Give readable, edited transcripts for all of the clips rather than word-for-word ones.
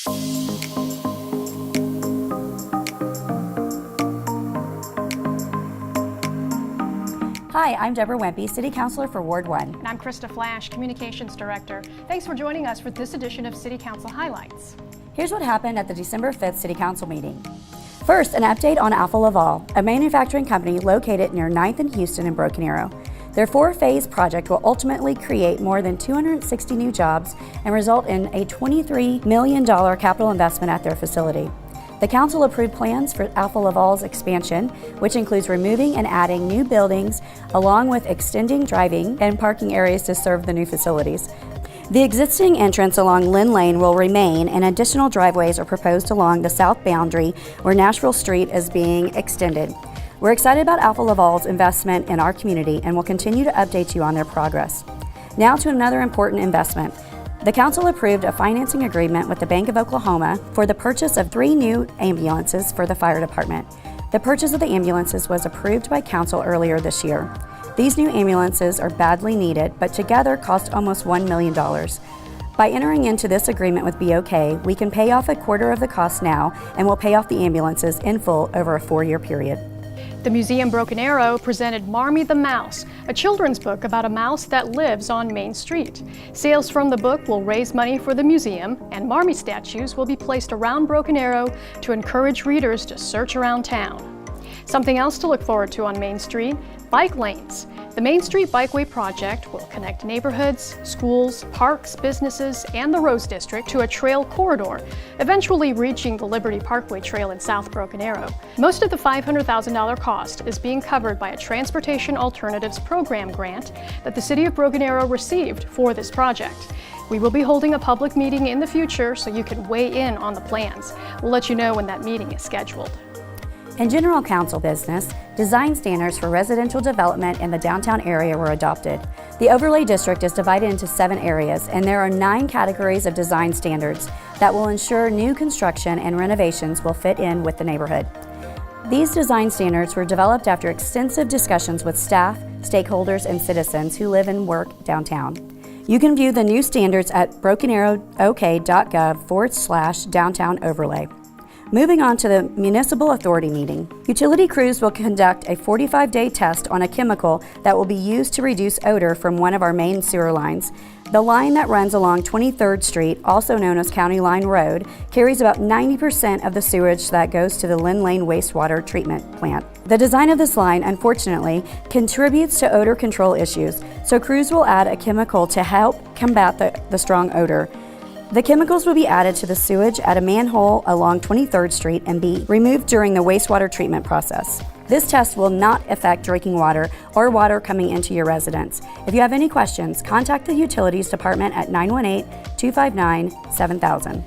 Hi, I'm Deborah Wempe, City Councilor for Ward 1. And I'm Krista Flash, Communications Director. Thanks for joining us for this edition of City Council Highlights. Here's what happened at the December 5th City Council meeting. First, an update on Alfa Laval, a manufacturing company located near 9th and Houston and Broken Arrow. Their 4-phase project will ultimately create more than 260 new jobs and result in a $23 million capital investment at their facility. The council approved plans for Alfa Laval's expansion, which includes removing and adding new buildings, along with extending driving and parking areas to serve the new facilities. The existing entrance along Lynn Lane will remain, and additional driveways are proposed along the south boundary where Nashville Street is being extended. We're excited about Alfa Laval's investment in our community and will continue to update you on their progress. Now to another important investment. The council approved a financing agreement with the Bank of Oklahoma for the purchase of 3 new ambulances for the fire department. The purchase of the ambulances was approved by council earlier this year. These new ambulances are badly needed, but together cost almost $1 million. By entering into this agreement with BOK, we can pay off a quarter of the cost now and will pay off the ambulances in full over a 4-year period. The Museum Broken Arrow presented Marmee the Mouse, a children's book about a mouse that lives on Main Street. Sales from the book will raise money for the museum, and Marmee statues will be placed around Broken Arrow to encourage readers to search around town. Something else to look forward to on Main Street: bike lanes. The Main Street Bikeway project will connect neighborhoods, schools, parks, businesses, and the Rose District to a trail corridor, eventually reaching the Liberty Parkway Trail in South Broken Arrow. Most of the $500,000 cost is being covered by a Transportation Alternatives Program grant that the City of Broken Arrow received for this project. We will be holding a public meeting in the future so you can weigh in on the plans. We'll let you know when that meeting is scheduled. In general council business, design standards for residential development in the downtown area were adopted. The overlay district is divided into 7 areas, and there are 9 categories of design standards that will ensure new construction and renovations will fit in with the neighborhood. These design standards were developed after extensive discussions with staff, stakeholders, and citizens who live and work downtown. You can view the new standards at brokenarrow.ok.gov/downtown overlay. Moving on to the Municipal Authority meeting. Utility crews will conduct a 45-day test on a chemical that will be used to reduce odor from one of our main sewer lines. The line that runs along 23rd Street, also known as County Line Road, carries about 90% of the sewage that goes to the Lynn Lane wastewater treatment plant. The design of this line, unfortunately, contributes to odor control issues, so crews will add a chemical to help combat the strong odor. The chemicals will be added to the sewage at a manhole along 23rd Street and be removed during the wastewater treatment process. This test will not affect drinking water or water coming into your residence. If you have any questions, contact the Utilities Department at 918-259-7000.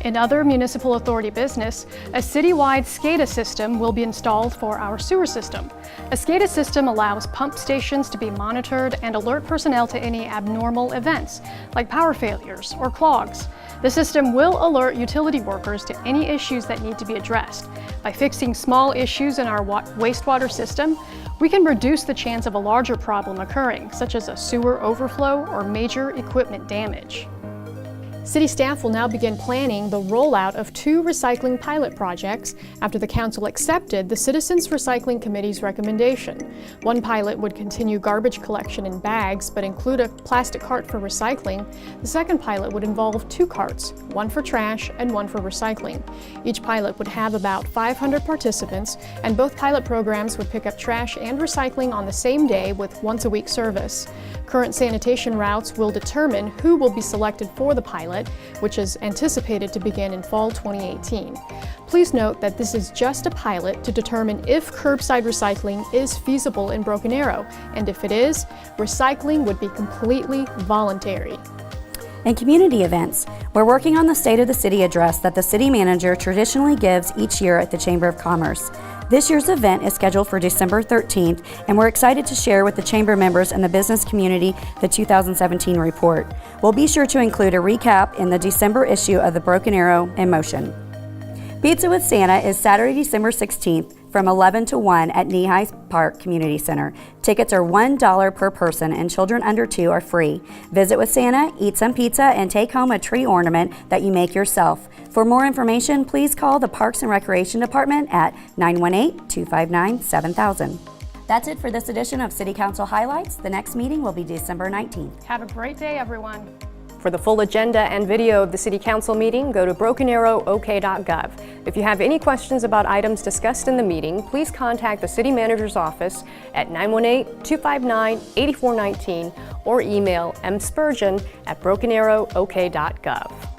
In other municipal authority business, a citywide SCADA system will be installed for our sewer system. A SCADA system allows pump stations to be monitored and alert personnel to any abnormal events, like power failures or clogs. The system will alert utility workers to any issues that need to be addressed. By fixing small issues in our wastewater system, we can reduce the chance of a larger problem occurring, such as a sewer overflow or major equipment damage. City staff will now begin planning the rollout of 2 recycling pilot projects after the council accepted the Citizens Recycling Committee's recommendation. One pilot would continue garbage collection in bags but include a plastic cart for recycling. The second pilot would involve 2 carts, one for trash and one for recycling. Each pilot would have about 500 participants, and both pilot programs would pick up trash and recycling on the same day with once-a-week service. Current sanitation routes will determine who will be selected for the pilot, which is anticipated to begin in fall 2018. Please note that this is just a pilot to determine if curbside recycling is feasible in Broken Arrow, and if it is, recycling would be completely voluntary. In community events, we're working on the State of the City address that the city manager traditionally gives each year at the Chamber of Commerce. This year's event is scheduled for December 13th, and we're excited to share with the Chamber members and the business community the 2017 report. We'll be sure to include a recap in the December issue of the Broken Arrow in Motion. Pizza with Santa is Saturday, December 16th from 11 to 1 at Nehi Park Community Center. Tickets are $1 per person and children under 2 are free. Visit with Santa, eat some pizza, and take home a tree ornament that you make yourself. For more information, please call the Parks and Recreation Department at 918-259-7000. That's it for this edition of City Council Highlights. The next meeting will be December 19th. Have a great day, everyone. For the full agenda and video of the City Council meeting, go to brokenarrowok.gov. If you have any questions about items discussed in the meeting, please contact the City Manager's Office at 918-259-8419 or email mspurgeon@brokenarrowok.gov.